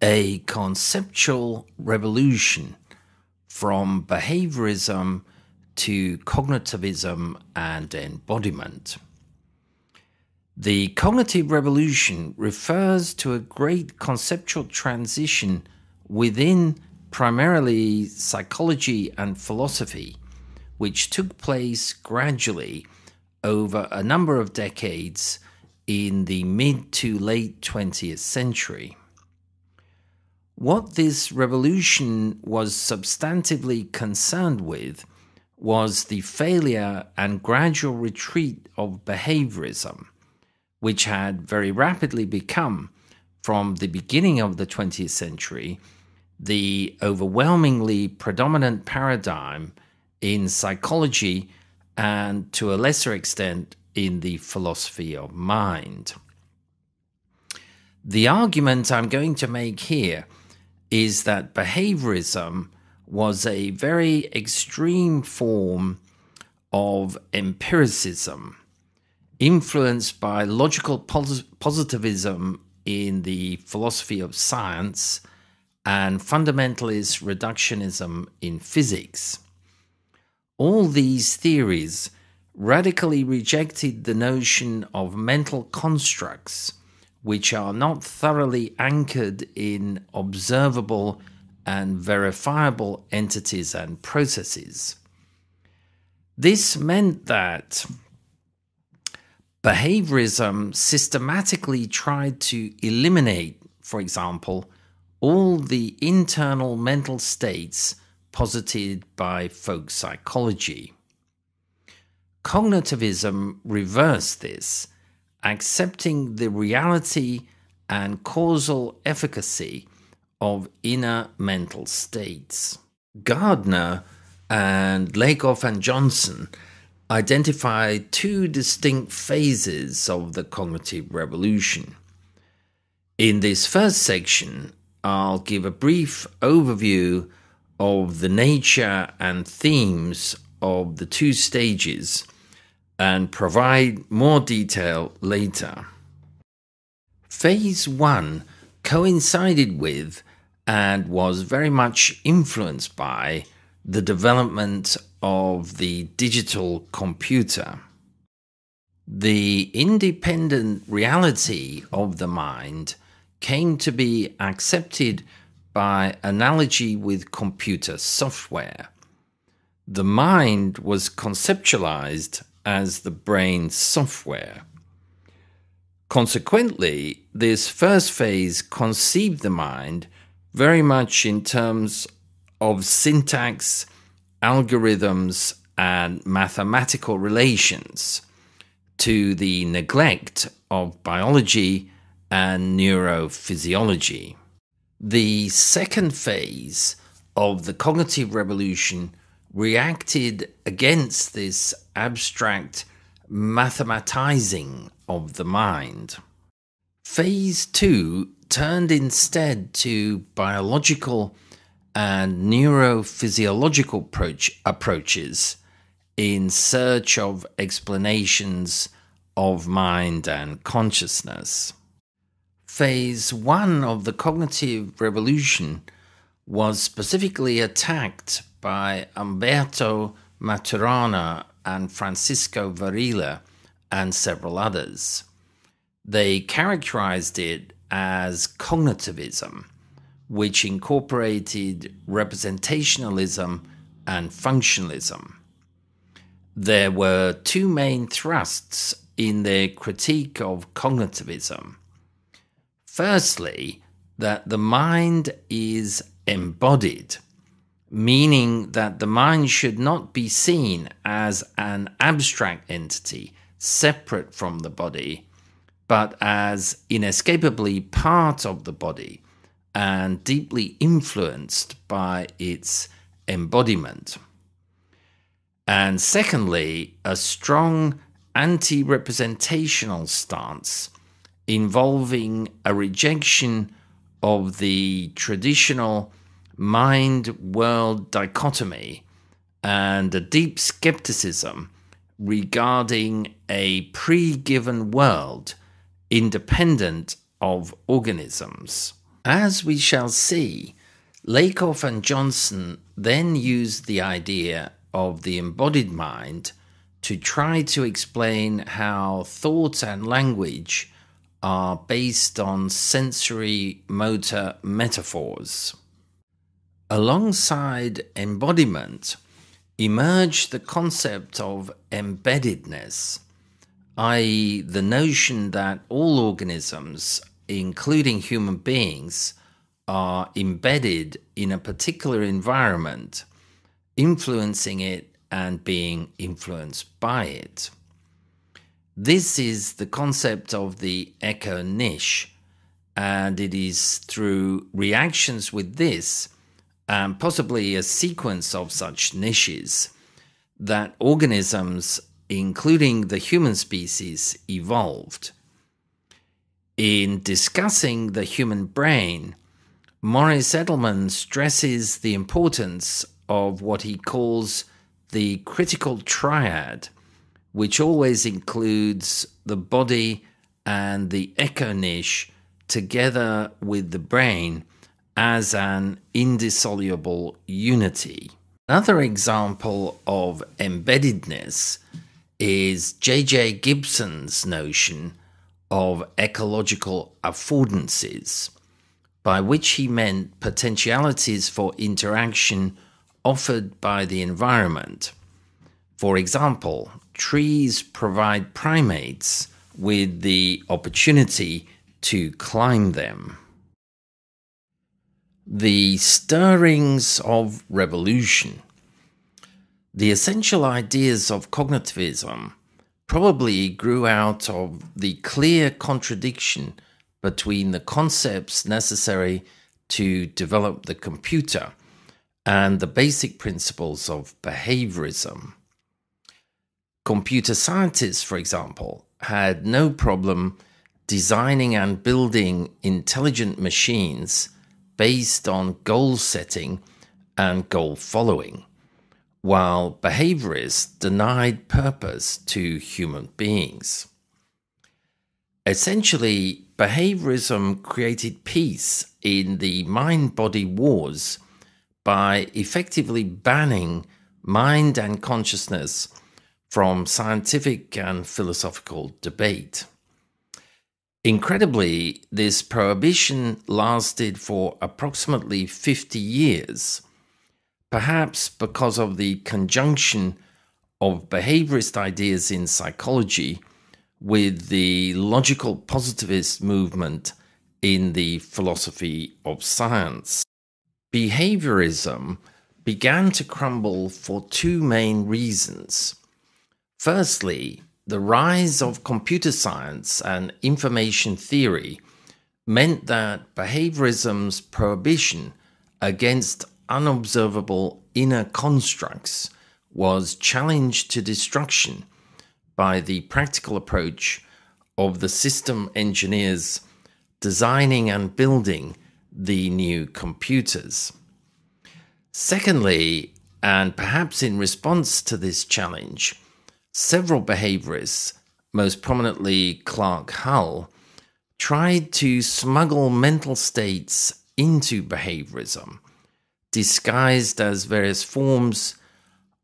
A conceptual revolution from behaviorism to cognitivism and embodiment. The cognitive revolution refers to a great conceptual transition within primarily psychology and philosophy, which took place gradually over a number of decades in the mid to late 20th century. What this revolution was substantively concerned with was the failure and gradual retreat of behaviorism, which had very rapidly become, from the beginning of the 20th century, the overwhelmingly predominant paradigm in psychology and, to a lesser extent, in the philosophy of mind. The argument I'm going to make here is that behaviorism was a very extreme form of empiricism, influenced by logical positivism in the philosophy of science and fundamentalist reductionism in physics. All these theories radically rejected the notion of mental constructs which are not thoroughly anchored in observable and verifiable entities and processes. This meant that behaviorism systematically tried to eliminate, for example, all the internal mental states posited by folk psychology. Cognitivism reversed this, accepting the reality and causal efficacy of inner mental states. Gardner and Lakoff and Johnson identified two distinct phases of the cognitive revolution. In this first section, I'll give a brief overview of the nature and themes of the two stages and provide more detail later. Phase 1 coincided with and was very much influenced by the development of the digital computer. The independent reality of the mind came to be accepted by analogy with computer software. The mind was conceptualized as the brain's software. Consequently, this first phase conceived the mind very much in terms of syntax, algorithms, and mathematical relations, to the neglect of biology and neurophysiology. The second phase of the cognitive revolution reacted against this abstract mathematizing of the mind. Phase 2 turned instead to biological and neurophysiological approaches in search of explanations of mind and consciousness. Phase 1 of the cognitive revolution was specifically attacked by Umberto Maturana and Francisco Varela and several others. They characterized it as cognitivism, which incorporated representationalism and functionalism. There were two main thrusts in their critique of cognitivism. Firstly, that the mind is embodied, meaning that the mind should not be seen as an abstract entity separate from the body, but as inescapably part of the body and deeply influenced by its embodiment. And secondly, a strong anti-representational stance involving a rejection of the traditional mind-world dichotomy and a deep skepticism regarding a pre-given world independent of organisms. As we shall see, Lakoff and Johnson then used the idea of the embodied mind to try to explain how thought and language are based on sensory motor metaphors. Alongside embodiment emerged the concept of embeddedness, i.e., the notion that all organisms, including human beings, are embedded in a particular environment, influencing it and being influenced by it. This is the concept of the echo niche, and it is through reactions with this, and possibly a sequence of such niches, that organisms, including the human species, evolved. In discussing the human brain, Morris Edelman stresses the importance of what he calls the critical triad, which always includes the body and the echo niche together with the brain as an indissoluble unity. Another example of embeddedness is J.J. Gibson's notion of ecological affordances, by which he meant potentialities for interaction offered by the environment. For example, trees provide primates with the opportunity to climb them. The stirrings of revolution. The essential ideas of cognitivism probably grew out of the clear contradiction between the concepts necessary to develop the computer and the basic principles of behaviorism. Computer scientists, for example, had no problem designing and building intelligent machines based on goal setting and goal following, while behaviorists denied purpose to human beings. Essentially, behaviorism created peace in the mind-body wars by effectively banning mind and consciousness from scientific and philosophical debate. Incredibly, this prohibition lasted for approximately 50 years, perhaps because of the conjunction of behaviorist ideas in psychology with the logical positivist movement in the philosophy of science. Behaviorism began to crumble for two main reasons. Firstly, the rise of computer science and information theory meant that behaviorism's prohibition against unobservable inner constructs was challenged to destruction by the practical approach of the system engineers designing and building the new computers. Secondly, and perhaps in response to this challenge, several behaviorists, most prominently Clark Hull, tried to smuggle mental states into behaviorism, disguised as various forms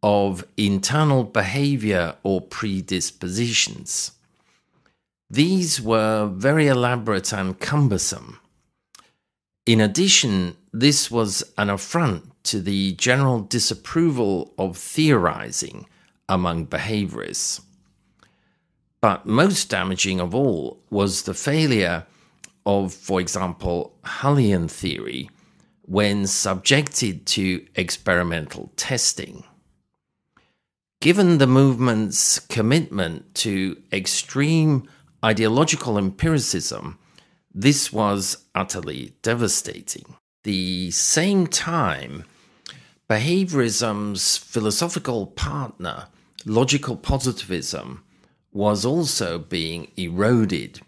of internal behavior or predispositions. These were very elaborate and cumbersome. In addition, this was an affront to the general disapproval of theorizing among behaviorists. But most damaging of all was the failure of, for example, Hullian theory when subjected to experimental testing. Given the movement's commitment to extreme ideological empiricism, this was utterly devastating. At the same time, behaviorism's philosophical partner, logical positivism, was also being eroded.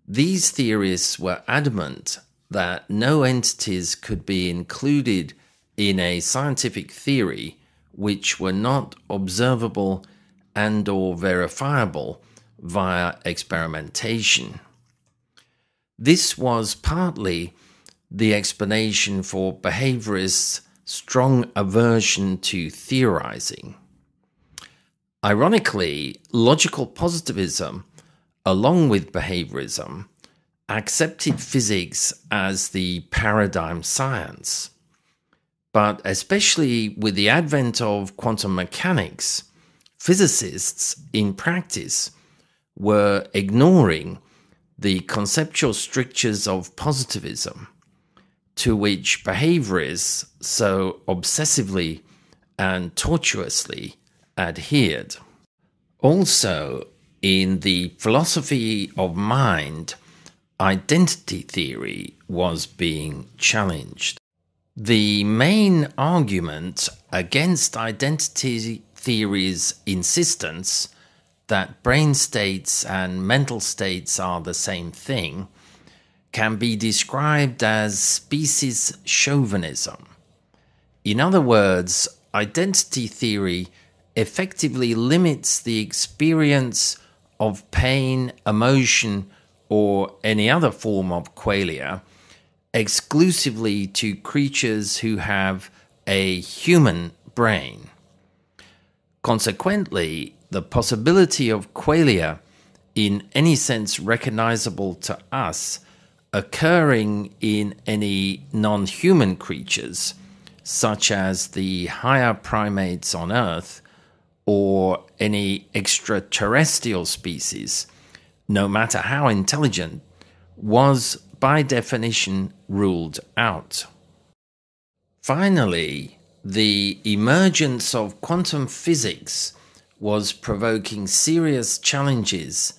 These theorists were adamant that no entities could be included in a scientific theory which were not observable and/or verifiable via experimentation. This was partly the explanation for behaviorists' strong aversion to theorizing. Ironically, logical positivism, along with behaviorism, accepted physics as the paradigm science. But especially with the advent of quantum mechanics, physicists in practice were ignoring the conceptual strictures of positivism, to which behaviorists so obsessively and tortuously adhered. Also, in the philosophy of mind, identity theory was being challenged. The main argument against identity theory's insistence that brain states and mental states are the same thing can be described as species chauvinism. In other words, identity theory effectively limits the experience of pain, emotion, or any other form of qualia exclusively to creatures who have a human brain. Consequently, the possibility of qualia, in any sense recognizable to us, occurring in any non-human creatures, such as the higher primates on Earth or any extraterrestrial species, no matter how intelligent, was by definition ruled out. Finally, the emergence of quantum physics was provoking serious challenges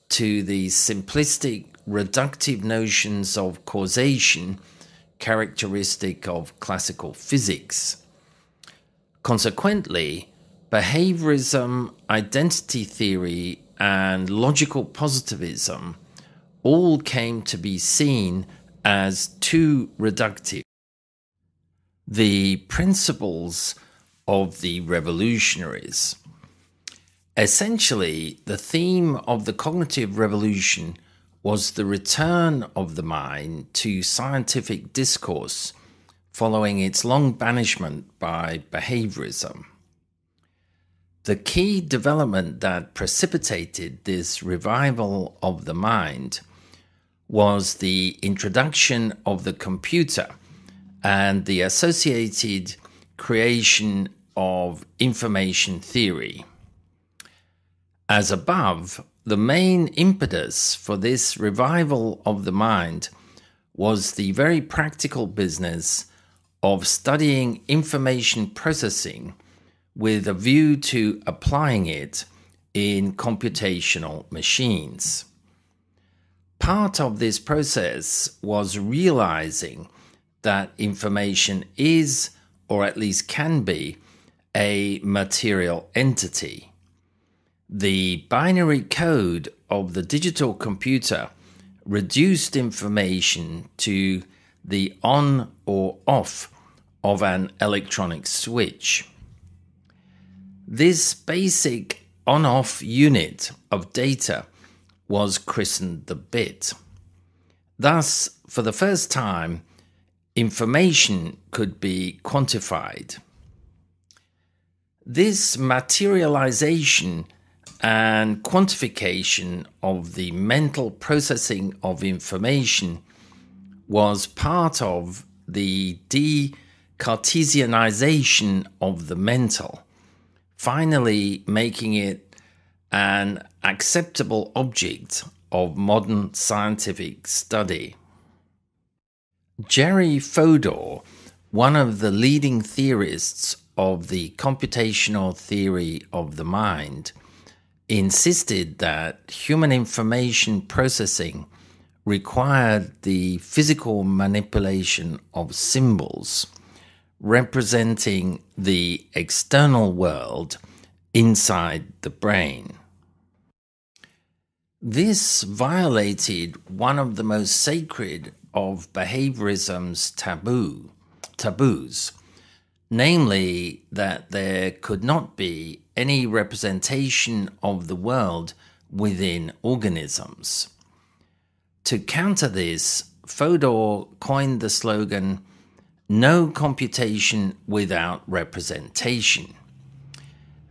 to the simplistic, reductive notions of causation characteristic of classical physics. Consequently, behaviorism, identity theory, and logical positivism all came to be seen as too reductive. The principles of the revolutionaries. Essentially, the theme of the cognitive revolution was the return of the mind to scientific discourse following its long banishment by behaviorism. The key development that precipitated this revival of the mind was the introduction of the computer and the associated creation of information theory. As above, the main impetus for this revival of the mind was the very practical business of studying information processing with a view to applying it in computational machines. Part of this process was realizing that information is, or at least can be, a material entity. The binary code of the digital computer reduced information to the on or off of an electronic switch. This basic on-off unit of data was christened the bit. Thus, for the first time, information could be quantified. This materialization and quantification of the mental processing of information was part of the de-Cartesianization of the mental, finally making it an acceptable object of modern scientific study. Jerry Fodor, one of the leading theorists of the computational theory of the mind, insisted that human information processing required the physical manipulation of symbols representing the external world inside the brain. This violated one of the most sacred of behaviorism's taboos, namely that there could not be any representation of the world within organisms. To counter this, Fodor coined the slogan, "No computation without representation,"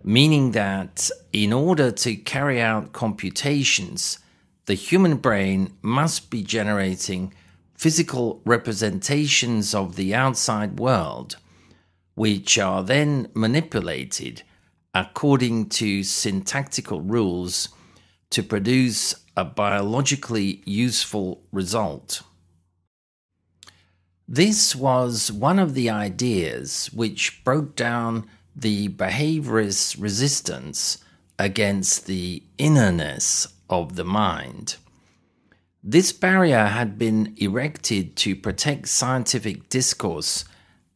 meaning that in order to carry out computations, the human brain must be generating physical representations of the outside world, which are then manipulated according to syntactical rules to produce a biologically useful result. This was one of the ideas which broke down the behaviorist resistance against the innerness of the mind. This barrier had been erected to protect scientific discourse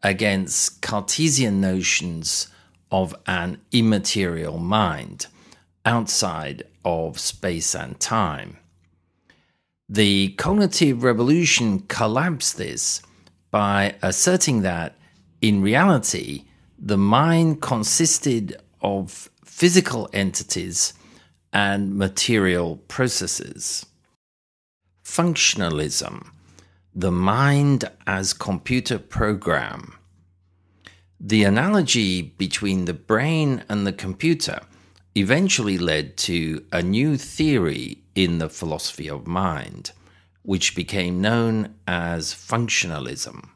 against Cartesian notions of an immaterial mind outside of space and time. The cognitive revolution collapsed this by asserting that, in reality, the mind consisted of physical entities and material processes. Functionalism, the mind as computer program. The analogy between the brain and the computer eventually led to a new theory in the philosophy of mind, which became known as functionalism.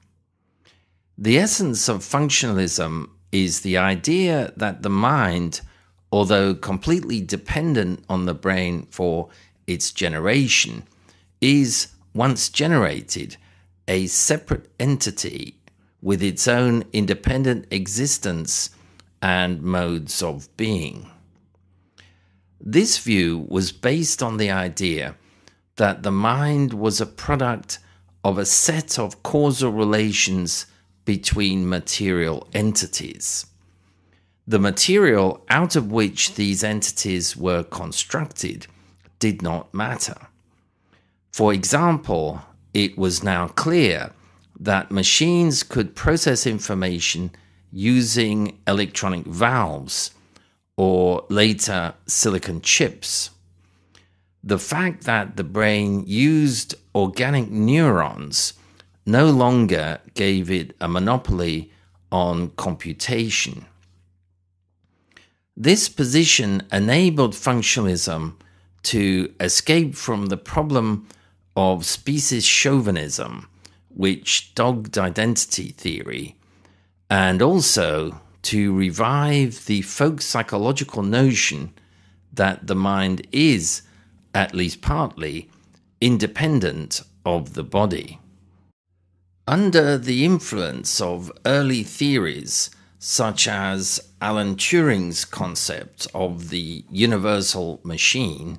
The essence of functionalism is the idea that the mind, although completely dependent on the brain for its generation, is, once generated, a separate entity with its own independent existence and modes of being. This view was based on the idea that the mind was a product of a set of causal relations between material entities. The material out of which these entities were constructed did not matter. For example, it was now clear that machines could process information using electronic valves or later silicon chips. The fact that the brain used organic neurons no longer gave it a monopoly on computation. This position enabled functionalism to escape from the problem of species chauvinism, which dogged identity theory, and also to revive the folk psychological notion that the mind is, at least partly, independent of the body. Under the influence of early theories such as Alan Turing's concept of the universal machine,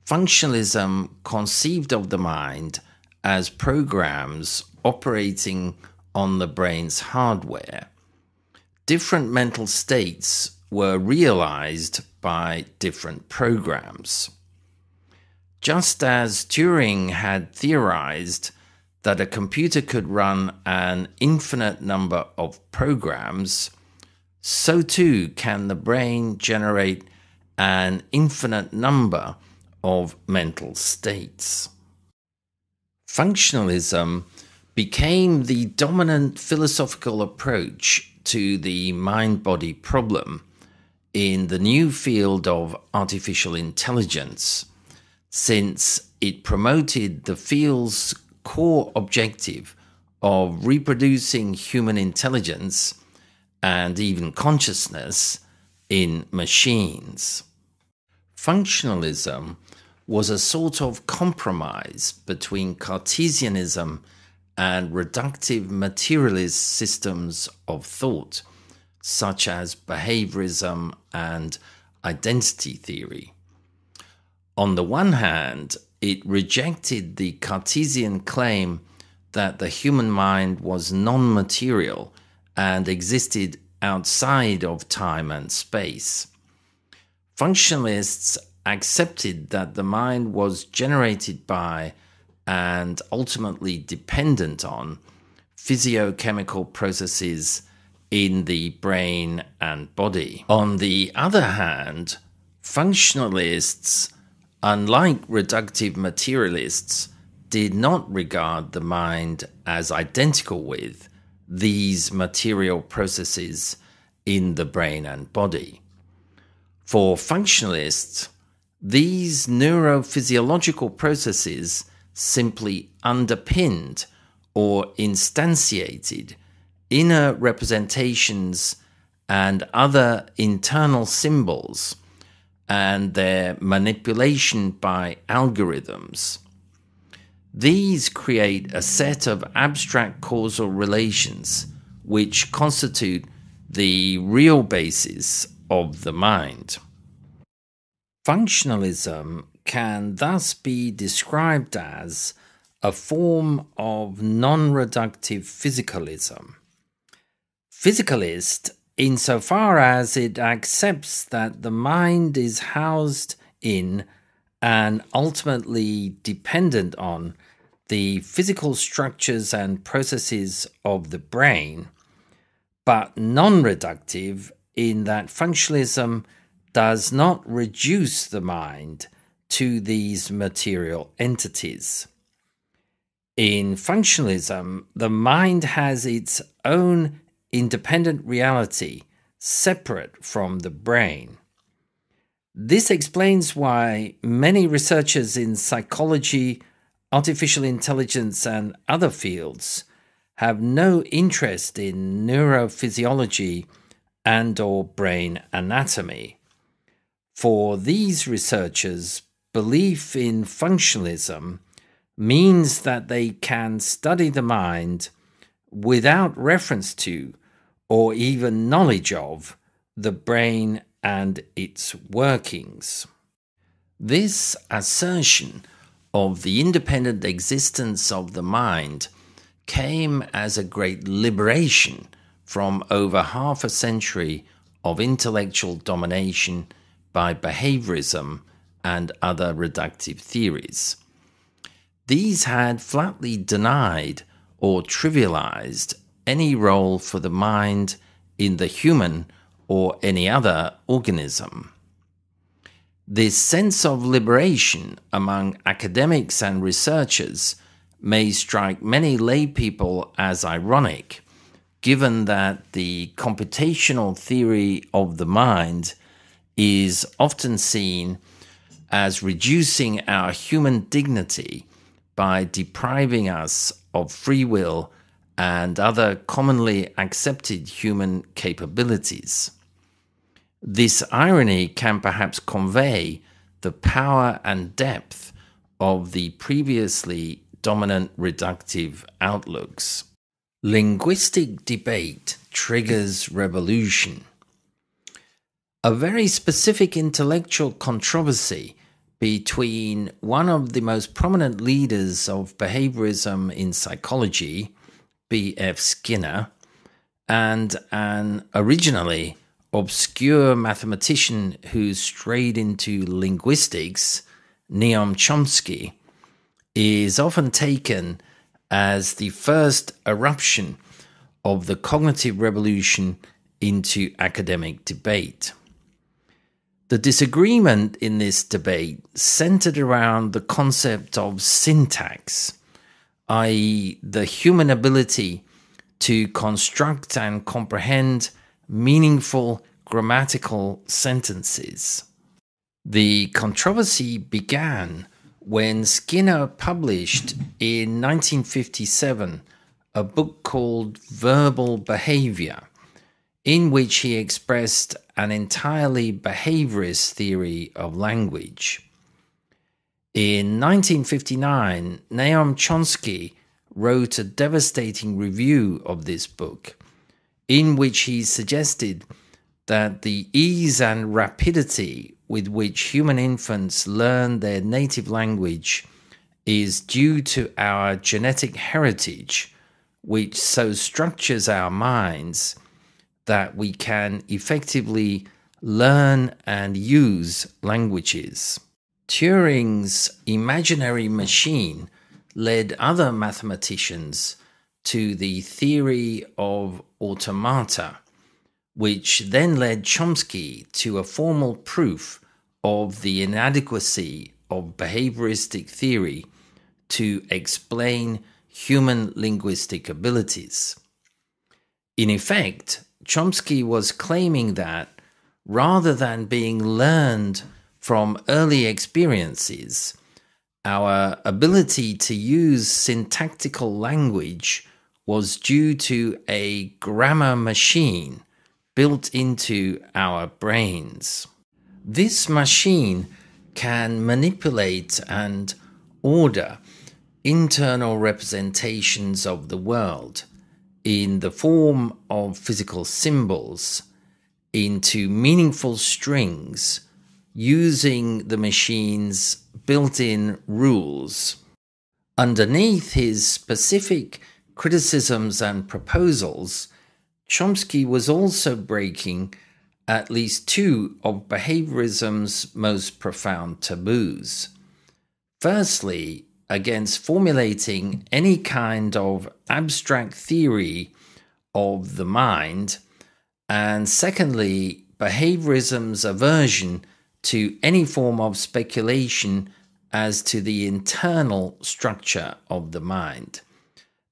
functionalism conceived of the mind as programs operating on the brain's hardware. Different mental states were realized by different programs. Just as Turing had theorized that a computer could run an infinite number of programs, so too can the brain generate an infinite number of mental states. Functionalism became the dominant philosophical approach to the mind-body problem in the new field of artificial intelligence, since it promoted the field's core objective of reproducing human intelligence and even consciousness in machines. Functionalism was a sort of compromise between Cartesianism and reductive materialist systems of thought, such as behaviorism and identity theory. On the one hand, it rejected the Cartesian claim that the human mind was non-material and existed outside of time and space. Functionalists accepted that the mind was generated by and ultimately dependent on physiochemical processes in the brain and body. On the other hand, functionalists, unlike reductive materialists, did not regard the mind as identical with these material processes in the brain and body. For functionalists, these neurophysiological processes simply underpinned or instantiated inner representations and other internal symbols and their manipulation by algorithms. These create a set of abstract causal relations which constitute the real basis of the mind. Functionalism can thus be described as a form of non-reductive physicalism. Physicalist, insofar as it accepts that the mind is housed in and ultimately dependent on the physical structures and processes of the brain, but non-reductive in that functionalism does not reduce the mind to these material entities. In functionalism, the mind has its own independent reality, separate from the brain. This explains why many researchers in psychology, artificial intelligence, and other fields have no interest in neurophysiology and/or brain anatomy. For these researchers, belief in functionalism means that they can study the mind without reference to or even knowledge of the brain and its workings. This assertion of the independent existence of the mind came as a great liberation from over half a century of intellectual domination by behaviorism and other reductive theories. These had flatly denied or trivialized any role for the mind in the human or any other organism. This sense of liberation among academics and researchers may strike many lay people as ironic, given that the computational theory of the mind is often seen as reducing our human dignity by depriving us of free will and other commonly accepted human capabilities. This irony can perhaps convey the power and depth of the previously dominant reductive outlooks. Linguistic debate triggers revolution. A very specific intellectual controversy between one of the most prominent leaders of behaviorism in psychology, B.F. Skinner, and an originally obscure mathematician who strayed into linguistics, Noam Chomsky, is often taken as the first eruption of the cognitive revolution into academic debate. The disagreement in this debate centered around the concept of syntax, i.e., the human ability to construct and comprehend meaningful grammatical sentences. The controversy began when Skinner published in 1957 a book called Verbal Behavior, in which he expressed an entirely behaviorist theory of language. In 1959, Noam Chomsky wrote a devastating review of this book, in which he suggested that the ease and rapidity with which human infants learn their native language is due to our genetic heritage, which so structures our minds that we can effectively learn and use languages. Turing's imaginary machine led other mathematicians to the theory of automata, which then led Chomsky to a formal proof of the inadequacy of behavioristic theory to explain human linguistic abilities. In effect, Chomsky was claiming that rather than being learned from early experiences, our ability to use syntactical language was due to a grammar machine built into our brains. This machine can manipulate and order internal representations of the world in the form of physical symbols into meaningful strings using the machine's built-in rules. Underneath his specific criticisms and proposals, Chomsky was also breaking at least two of behaviorism's most profound taboos. Firstly, against formulating any kind of abstract theory of the mind, and secondly, behaviorism's aversion to any form of speculation as to the internal structure of the mind,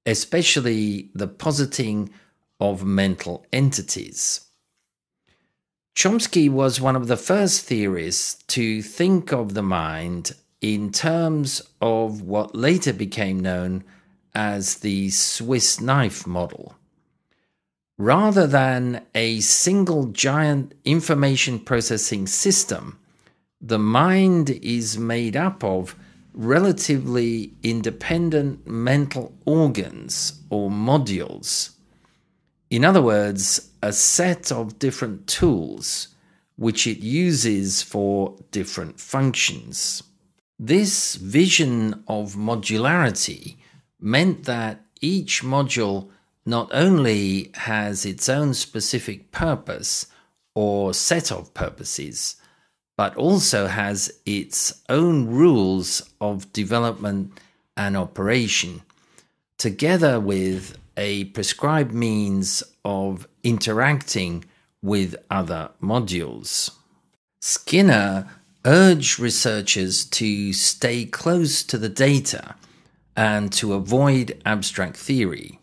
especially the positing of mental entities. Chomsky was one of the first theorists to think of the mind in terms of what later became known as the Swiss knife model. Rather than a single giant information processing system, the mind is made up of relatively independent mental organs or modules. In other words, a set of different tools which it uses for different functions. This vision of modularity meant that each module not only has its own specific purpose or set of purposes, but also has its own rules of development and operation, together with a prescribed means of interacting with other modules. Skinner urged researchers to stay close to the data and to avoid abstract theory.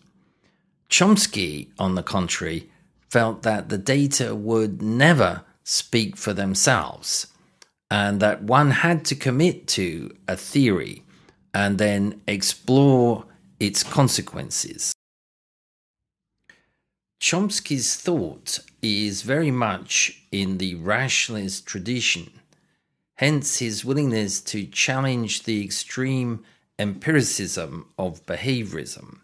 Chomsky, on the contrary, felt that the data would never speak for themselves, and that one had to commit to a theory and then explore its consequences. Chomsky's thought is very much in the rationalist tradition, hence his willingness to challenge the extreme empiricism of behaviorism.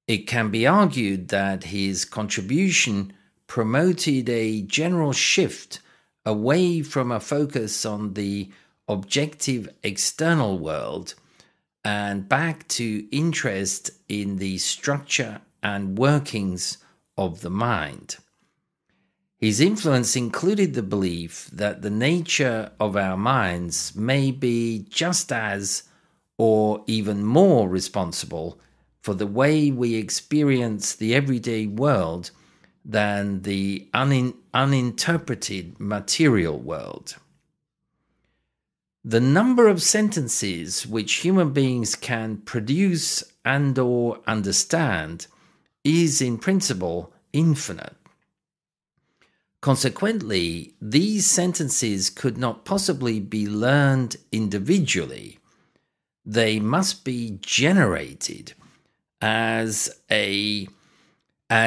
It can be argued that his contribution promoted a general shift away from a focus on the objective external world and back to interest in the structure and workings of the mind. His influence included the belief that the nature of our minds may be just as, or even more, responsible for the way we experience the everyday world than the uninterpreted material world. The number of sentences which human beings can produce and/or understand is in principle infinite. Consequently, these sentences could not possibly be learned individually. They must be generated as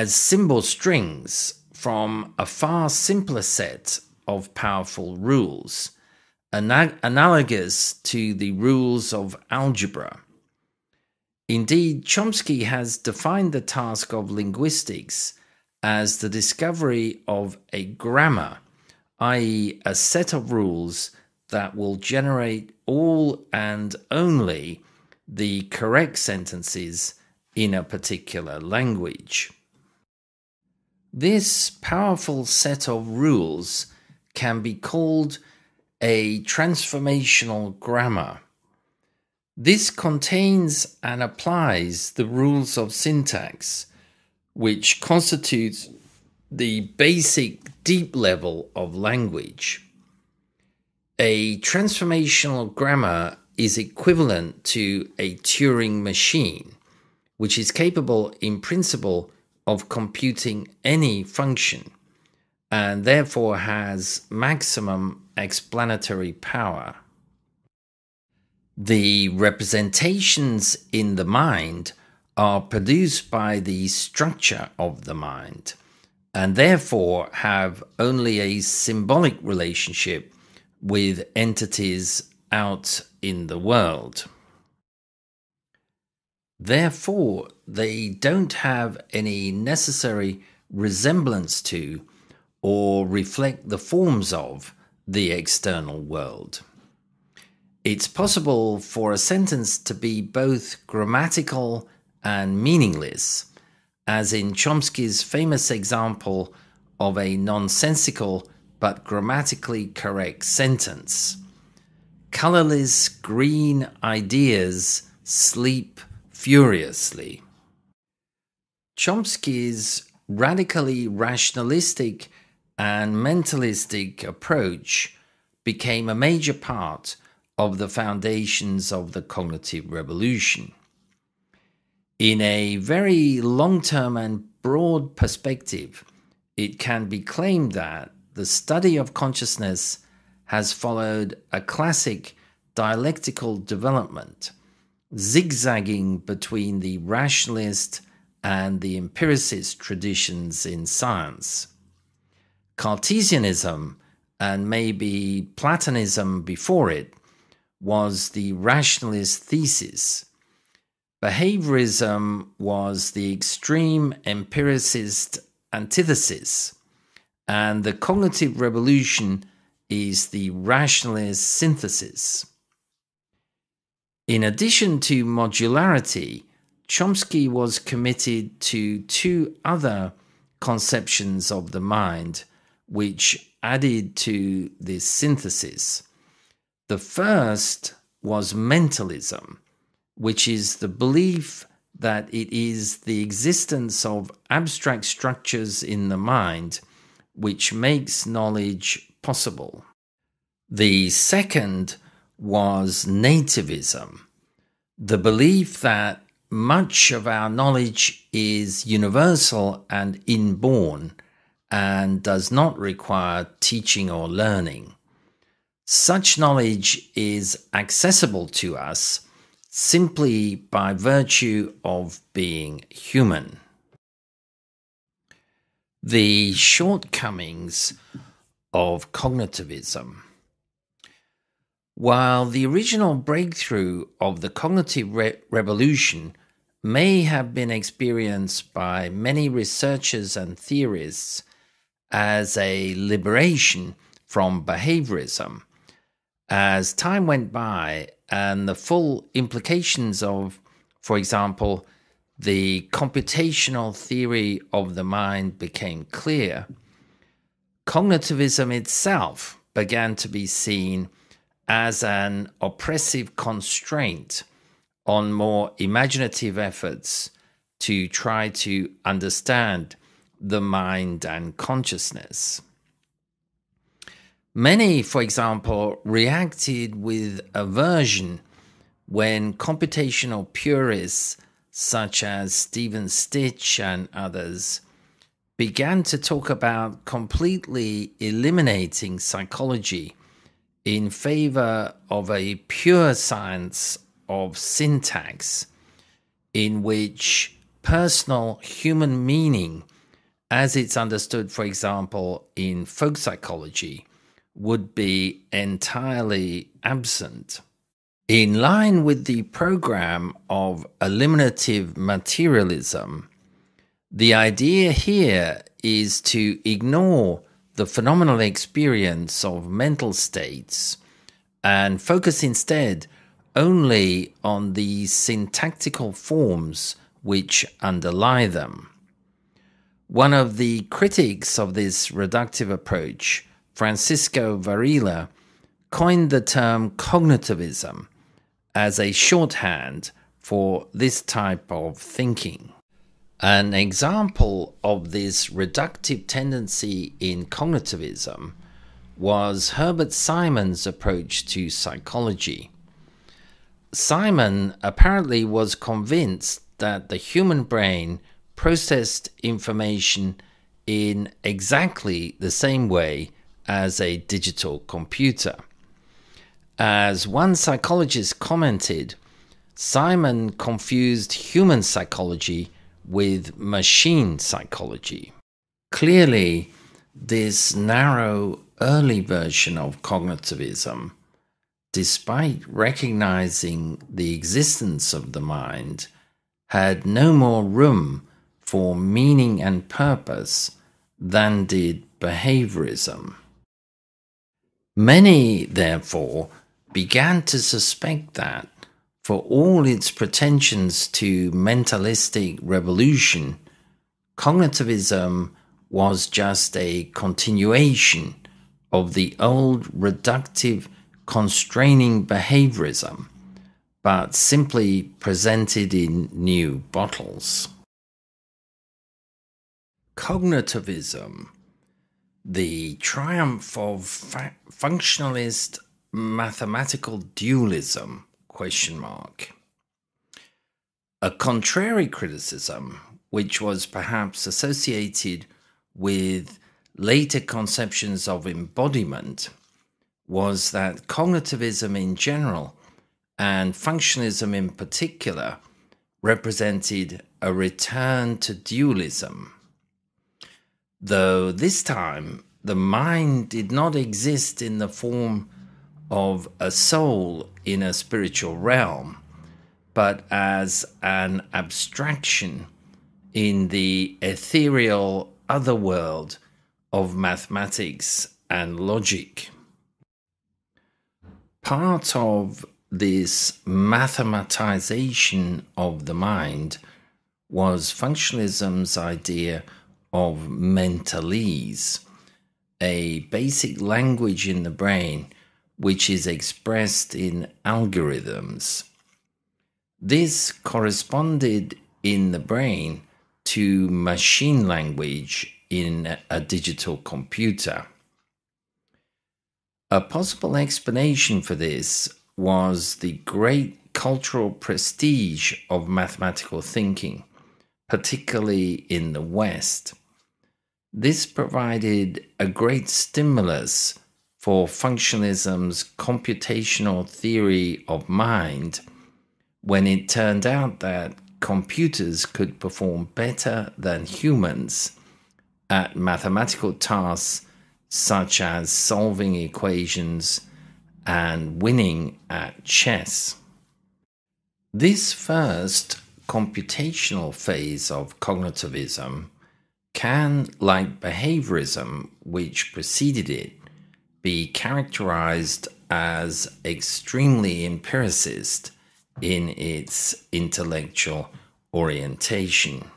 symbol strings from a far simpler set of powerful rules, analogous to the rules of algebra. Indeed, Chomsky has defined the task of linguistics as the discovery of a grammar, i.e., a set of rules that will generate all and only the correct sentences in a particular language. This powerful set of rules can be called a transformational grammar. This contains and applies the rules of syntax, which constitutes the basic deep level of language. A transformational grammar is equivalent to a Turing machine, which is capable in principle of computing any function, and therefore has maximum explanatory power. The representations in the mind are produced by the structure of the mind, and therefore have only a symbolic relationship with entities out in the world. Therefore, they don't have any necessary resemblance to or reflect the forms of the external world. It's possible for a sentence to be both grammatical and meaningless, as in Chomsky's famous example of a nonsensical but grammatically correct sentence. Colorless green ideas sleep furiously. Chomsky's radically rationalistic and mentalistic approach became a major part of the foundations of the cognitive revolution. In a very long-term and broad perspective, it can be claimed that the study of consciousness has followed a classic dialectical development, zigzagging between the rationalist and the empiricist traditions in science. Cartesianism, and maybe Platonism before it, was the rationalist thesis. Behaviorism was the extreme empiricist antithesis, and the cognitive revolution is the rationalist synthesis. In addition to modularity, Chomsky was committed to two other conceptions of the mind which added to this synthesis. The first was mentalism, which is the belief that it is the existence of abstract structures in the mind which makes knowledge possible. The second was nativism, the belief that much of our knowledge is universal and inborn and does not require teaching or learning. Such knowledge is accessible to us simply by virtue of being human. The shortcomings of cognitivism. While the original breakthrough of the cognitive revolution may have been experienced by many researchers and theorists as a liberation from behaviorism, as time went by and the full implications of, for example, the computational theory of the mind became clear, cognitivism itself began to be seen as an oppressive constraint on more imaginative efforts to try to understand the mind and consciousness. Many, for example, reacted with aversion when computational purists such as Stephen Stich and others began to talk about completely eliminating psychology in favor of a pure science of syntax, in which personal human meaning, as it's understood, for example, in folk psychology, would be entirely absent. In line with the program of eliminative materialism, the idea here is to ignore the phenomenal experience of mental states and focus instead only on the syntactical forms which underlie them. One of the critics of this reductive approach, Francisco Varela, coined the term cognitivism as a shorthand for this type of thinking. An example of this reductive tendency in cognitivism was Herbert Simon's approach to psychology. Simon apparently was convinced that the human brain processed information in exactly the same way as a digital computer. As one psychologist commented, Simon confused human psychology with machine psychology. Clearly, this narrow early version of cognitivism, despite recognizing the existence of the mind, had no more room for meaning and purpose than did behaviorism. Many, therefore, began to suspect that, for all its pretensions to mentalistic revolution, cognitivism was just a continuation of the old reductive constraining behaviorism, but simply presented in new bottles. Cognitivism, the triumph of functionalist mathematical dualism, ? A contrary criticism, which was perhaps associated with later conceptions of embodiment, was that cognitivism in general, and functionalism in particular, represented a return to dualism. Though this time the mind did not exist in the form of a soul in a spiritual realm, but as an abstraction in the ethereal otherworld of mathematics and logic. Part of this mathematization of the mind was functionalism's idea of mentalese, a basic language in the brain which is expressed in algorithms. This corresponded in the brain to machine language in a digital computer. A possible explanation for this was the great cultural prestige of mathematical thinking, particularly in the West. This provided a great stimulus for functionalism's computational theory of mind when it turned out that computers could perform better than humans at mathematical tasks such as solving equations and winning at chess. This first computational phase of cognitivism can, like behaviorism, which preceded it, be characterized as extremely empiricist in its intellectual orientation.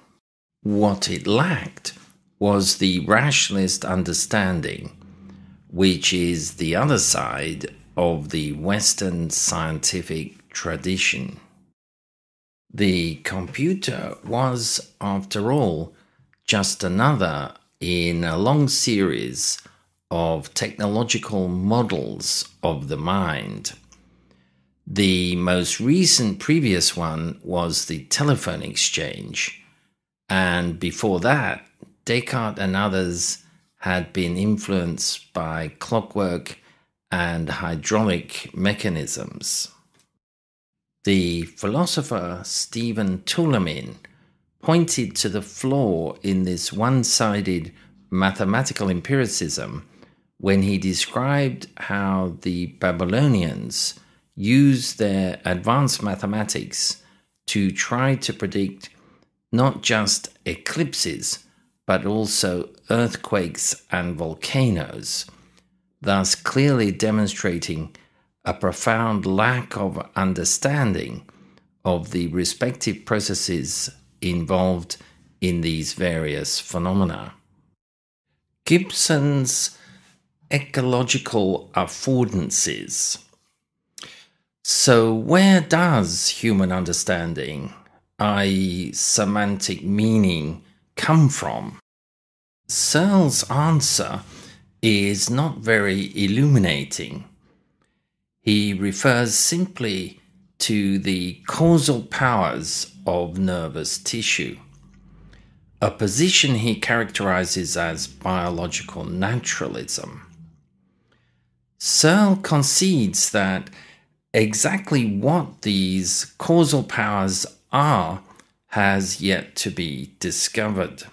What it lacked was the rationalist understanding, which is the other side of the Western scientific tradition. The computer was, after all, just another in a long series of technological models of the mind. The most recent previous one was the telephone exchange, and before that, Descartes and others had been influenced by clockwork and hydraulic mechanisms. The philosopher Stephen Tullamin pointed to the flaw in this one-sided mathematical empiricism when he described how the Babylonians used their advanced mathematics to try to predict not just eclipses, but also earthquakes and volcanoes, thus clearly demonstrating a profound lack of understanding of the respective processes involved in these various phenomena. Gibson's Ecological Affordances. So where does human understanding, i.e. semantic meaning, come from? Searle's answer is not very illuminating. He refers simply to the causal powers of nervous tissue, a position he characterizes as biological naturalism. Searle concedes that exactly what these causal powers are has yet to be discovered.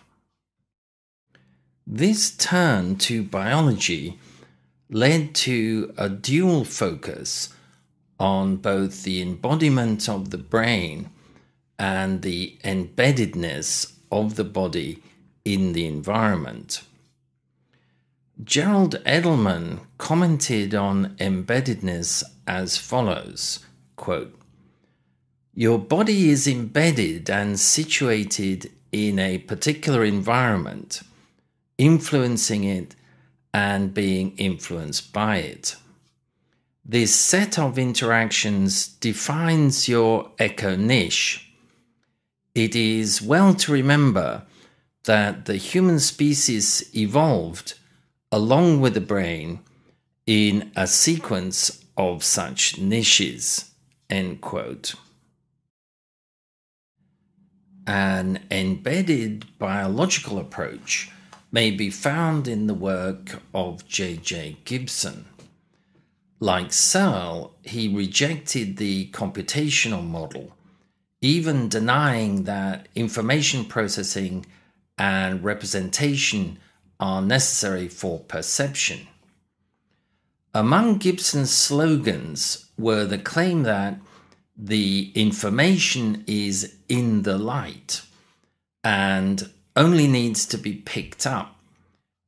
This turn to biology led to a dual focus on both the embodiment of the brain and the embeddedness of the body in the environment. Gerald Edelman commented on embeddedness as follows, quote, "Your body is embedded and situated in a particular environment, influencing it and being influenced by it. This set of interactions defines your eco-niche. It is well to remember that the human species evolved along with the brain in a sequence of such niches." End quote. An embedded biological approach may be found in the work of J. Gibson. Like Searle, he rejected the computational model, even denying that information processing and representation are necessary for perception. Among Gibson's slogans were the claim that the information is in the light and only needs to be picked up,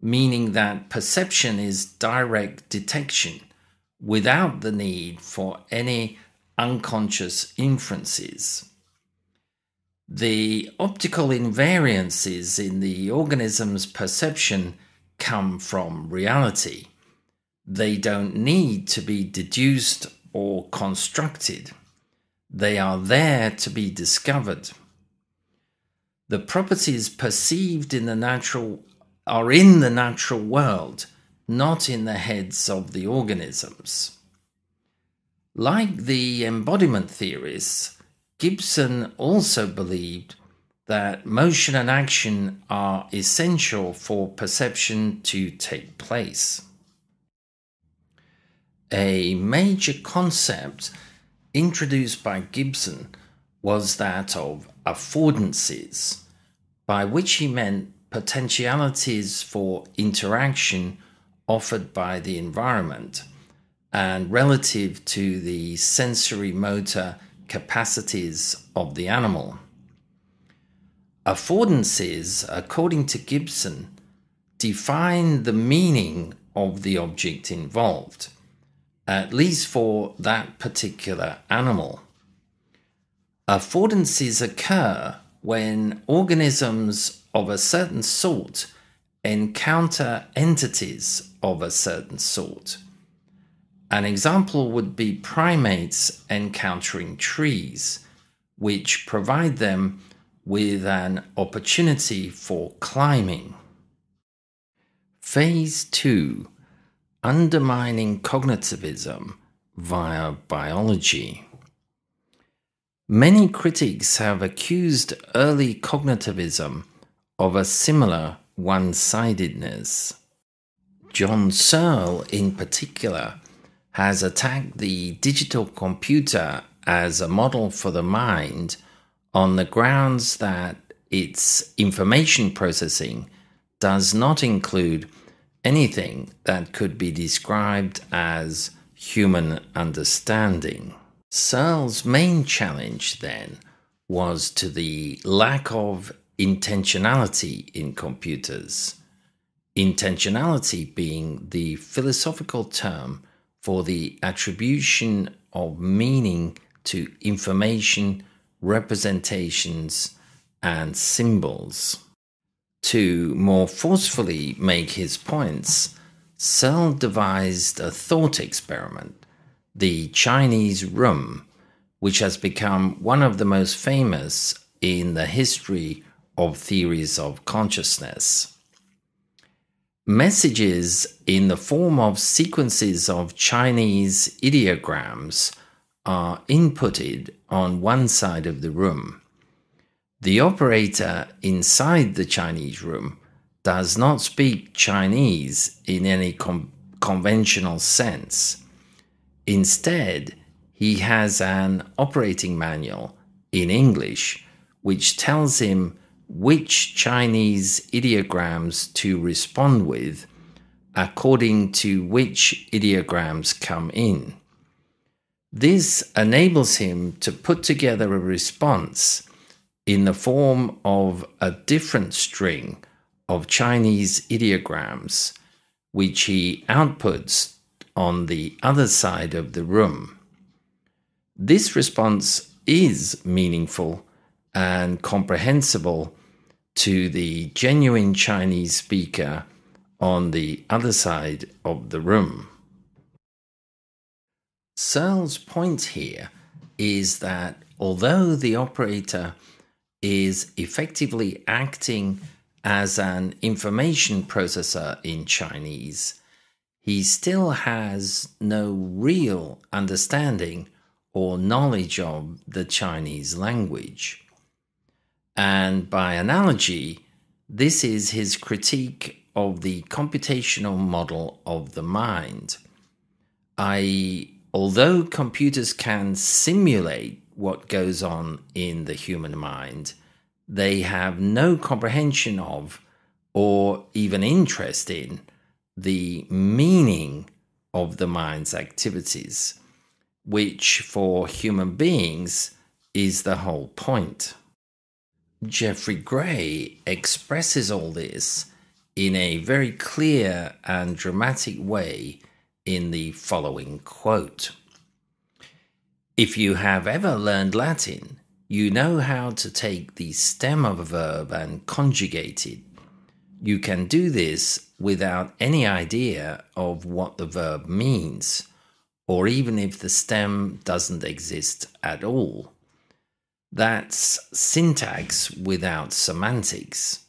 meaning that perception is direct detection without the need for any unconscious inferences. The optical invariances in the organism's perception come from reality. They don't need to be deduced or constructed. They are there to be discovered. The properties perceived in the natural are in the natural world, not in the heads of the organisms. Like the embodiment theorists, Gibson also believed that motion and action are essential for perception to take place. A major concept introduced by Gibson was that of affordances, by which he meant potentialities for interaction offered by the environment and relative to the sensory motor capacities of the animal. Affordances, according to Gibson, define the meaning of the object involved, at least for that particular animal. Affordances occur when organisms of a certain sort encounter entities of a certain sort. An example would be primates encountering trees, which provide them with an opportunity for climbing. Phase 2. Undermining Cognitivism via Biology. Many critics have accused early cognitivism of a similar one-sidedness. John Searle, in particular, has attacked the digital computer as a model for the mind on the grounds that its information processing does not include anything that could be described as human understanding. Searle's main challenge, then, was to the lack of intentionality in computers. Intentionality being the philosophical term for the attribution of meaning to information, representations, and symbols. To more forcefully make his points, Searle devised a thought experiment, the Chinese room, which has become one of the most famous in the history of theories of consciousness. Messages in the form of sequences of Chinese ideograms are inputted on one side of the room. The operator inside the Chinese room does not speak Chinese in any conventional sense. Instead, he has an operating manual in English which tells him which Chinese ideograms to respond with according to which ideograms come in. This enables him to put together a response in the form of a different string of Chinese ideograms, which he outputs on the other side of the room. This response is meaningful and comprehensible to the genuine Chinese speaker on the other side of the room. Searle's point here is that although the operator is effectively acting as an information processor in Chinese, he still has no real understanding or knowledge of the Chinese language. And by analogy, this is his critique of the computational model of the mind, i.e., although computers can simulate what goes on in the human mind, they have no comprehension of or even interest in the meaning of the mind's activities, which for human beings is the whole point. Geoffrey Gray expresses all this in a very clear and dramatic way in the following quote. "If you have ever learned Latin, you know how to take the stem of a verb and conjugate it. You can do this without any idea of what the verb means, or even if the stem doesn't exist at all. That's syntax without semantics.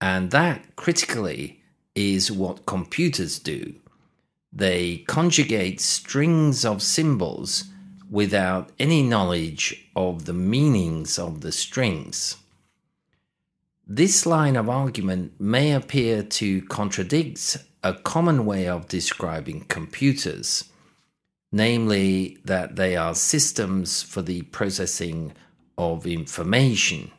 And that, critically, is what computers do. They conjugate strings of symbols without any knowledge of the meanings of the strings." This line of argument may appear to contradict a common way of describing computers, namely that they are systems for the processing of information.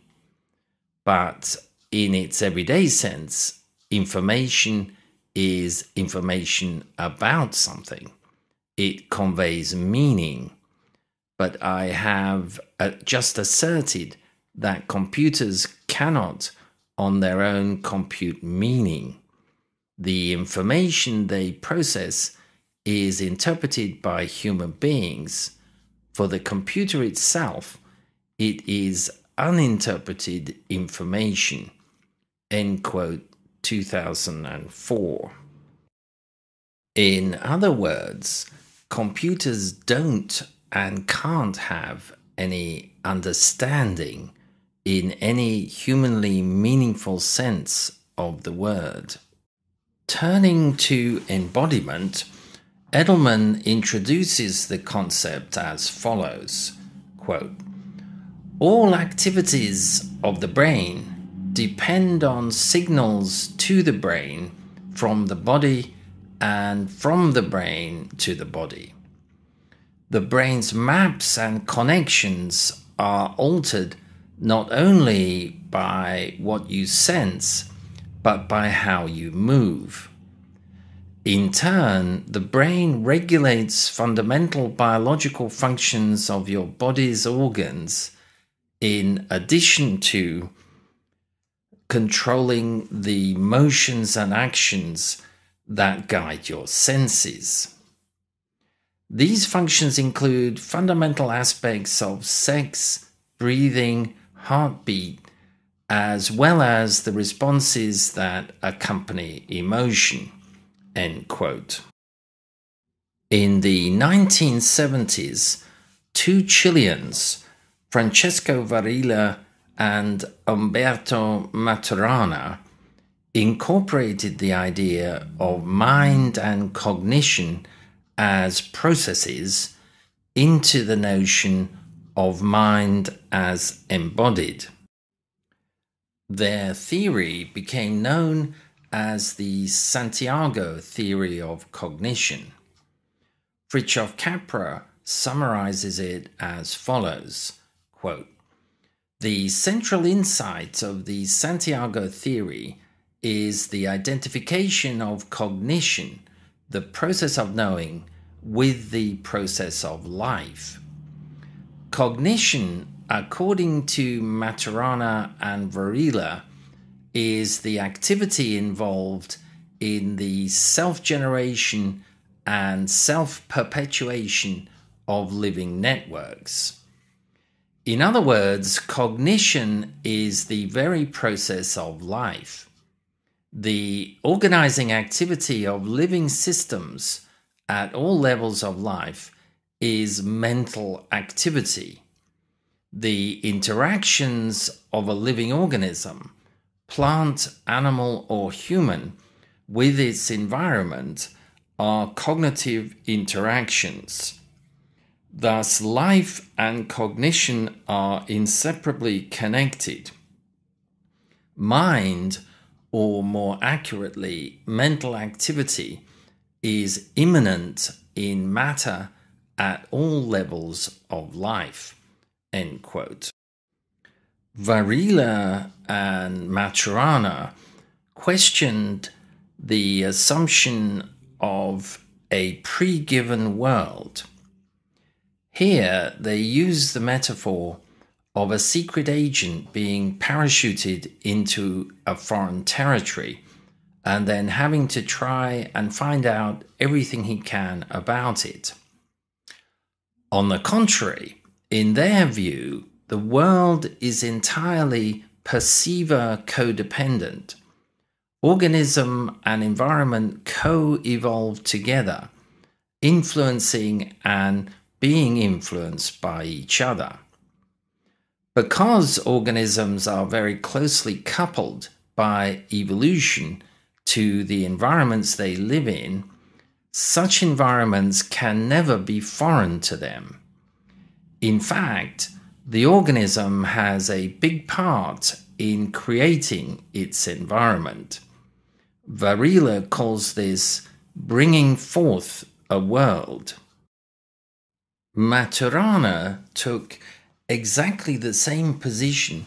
But in its everyday sense, information is information about something. It conveys meaning. But I have just asserted that computers cannot on their own compute meaning. The information they process is interpreted by human beings. For the computer itself, it is uninterpreted information. End quote, 2004. In other words, computers don't and can't have any understanding in any humanly meaningful sense of the word. Turning to embodiment, Edelman introduces the concept as follows, quote, "All activities of the brain depend on signals to the brain from the body and from the brain to the body. The brain's maps and connections are altered not only by what you sense, but by how you move. In turn, the brain regulates fundamental biological functions of your body's organs, in addition to controlling the motions and actions that guide your senses. These functions include fundamental aspects of sex, breathing, heartbeat, as well as the responses that accompany emotion." End quote. In the 1970s, two Chileans, Francesco Varela and Umberto Maturana, incorporated the idea of mind and cognition as processes into the notion of mind as embodied. Their theory became known as the Santiago theory of cognition. Fritjof Capra summarizes it as follows, quote, "The central insight of the Santiago theory is the identification of cognition, the process of knowing, with the process of life. Cognition, according to Maturana and Varela, is the activity involved in the self-generation and self-perpetuation of living networks. In other words, cognition is the very process of life. The organizing activity of living systems at all levels of life is mental activity. The interactions of a living organism, plant, animal, or human, with its environment are cognitive interactions. Thus, life and cognition are inseparably connected. Mind, or more accurately, mental activity, is immanent in matter at all levels of life." End quote. Varela and Maturana questioned the assumption of a pre-given world. Here, they use the metaphor of a secret agent being parachuted into a foreign territory and then having to try and find out everything he can about it. On the contrary, in their view, the world is entirely perceiver codependent. Organism and environment co-evolve together, influencing and being influenced by each other. Because organisms are very closely coupled by evolution to the environments they live in, such environments can never be foreign to them. In fact, the organism has a big part in creating its environment. Varela calls this bringing forth a world. Maturana took exactly the same position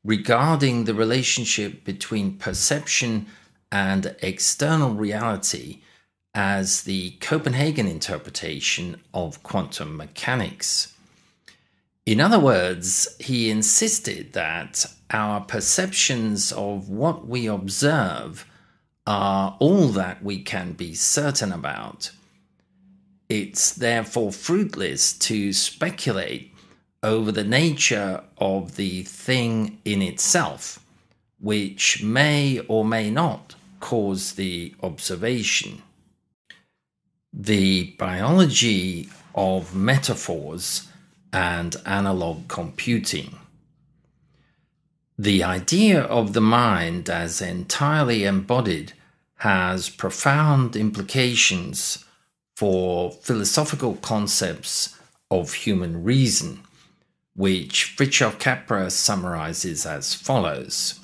regarding the relationship between perception and external reality as the Copenhagen interpretation of quantum mechanics. In other words, he insisted that our perceptions of what we observe are all that we can be certain about. It's therefore fruitless to speculate over the nature of the thing in itself, which may or may not cause the observation. The biology of metaphors and analog computing. The idea of the mind as entirely embodied has profound implications for philosophical concepts of human reason, which Fritjof Capra summarizes as follows.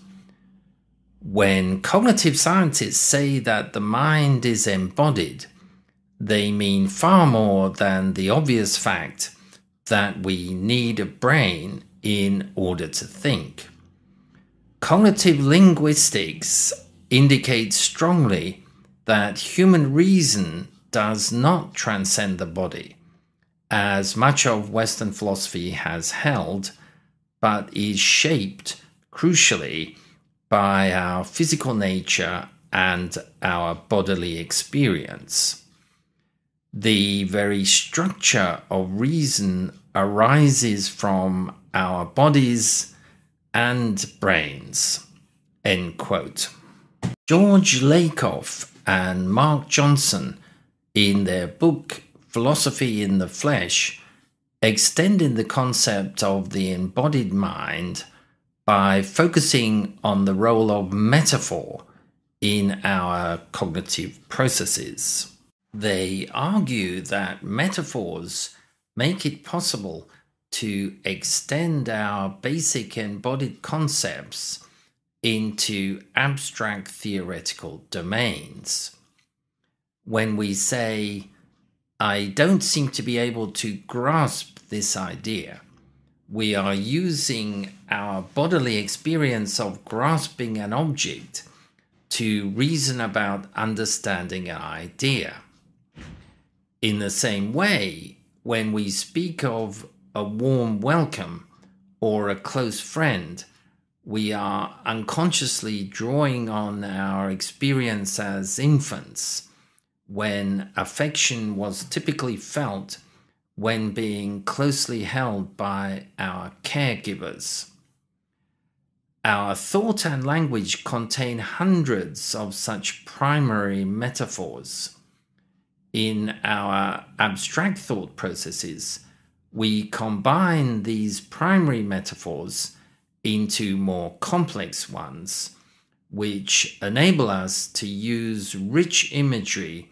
When cognitive scientists say that the mind is embodied, they mean far more than the obvious fact that we need a brain in order to think. Cognitive linguistics indicates strongly that human reason does not transcend the body, as much of Western philosophy has held, but is shaped, crucially, by our physical nature and our bodily experience. The very structure of reason arises from our bodies and brains." End quote. George Lakoff and Mark Johnson, in their book Philosophy in the Flesh, extended the concept of the embodied mind by focusing on the role of metaphor in our cognitive processes. They argue that metaphors make it possible to extend our basic embodied concepts into abstract theoretical domains. When we say, "I don't seem to be able to grasp this idea," we are using our bodily experience of grasping an object to reason about understanding an idea. In the same way, when we speak of a warm welcome or a close friend, we are unconsciously drawing on our experience as infants, when affection was typically felt when being closely held by our caregivers. Our thought and language contain hundreds of such primary metaphors. In our abstract thought processes, we combine these primary metaphors into more complex ones, which enable us to use rich imagery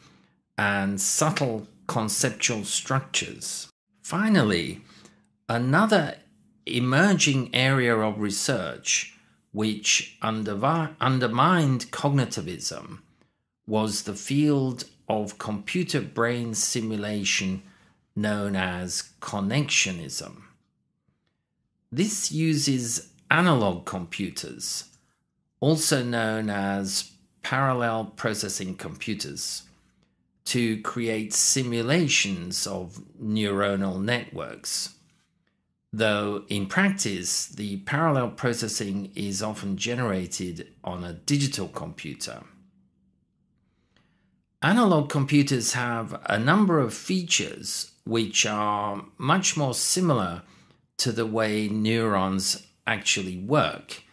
and subtle conceptual structures. Finally, another emerging area of research which undermined cognitivism was the field of computer brain simulation known as connectionism. This uses analog computers, also known as parallel processing computers, to create simulations of neuronal networks. Though in practice, the parallel processing is often generated on a digital computer. Analog computers have a number of features which are much more similar to the way neurons actually work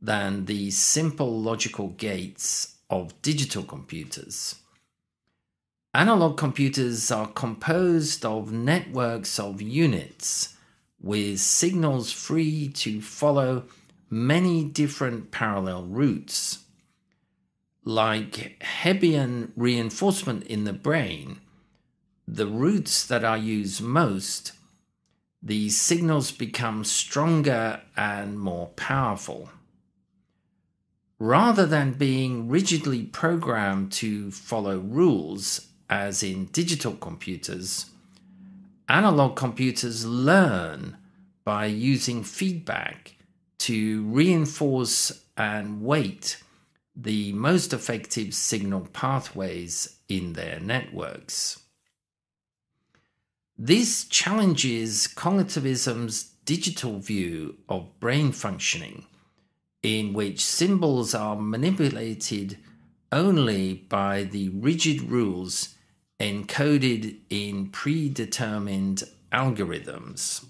than the simple logical gates of digital computers. Analog computers are composed of networks of units with signals free to follow many different parallel routes. Like Hebbian reinforcement in the brain, the routes that are used most, the signals become stronger and more powerful. Rather than being rigidly programmed to follow rules, as in digital computers, analog computers learn by using feedback to reinforce and weight the most effective signal pathways in their networks. This challenges cognitivism's digital view of brain functioning, in which symbols are manipulated only by the rigid rules encoded in predetermined algorithms.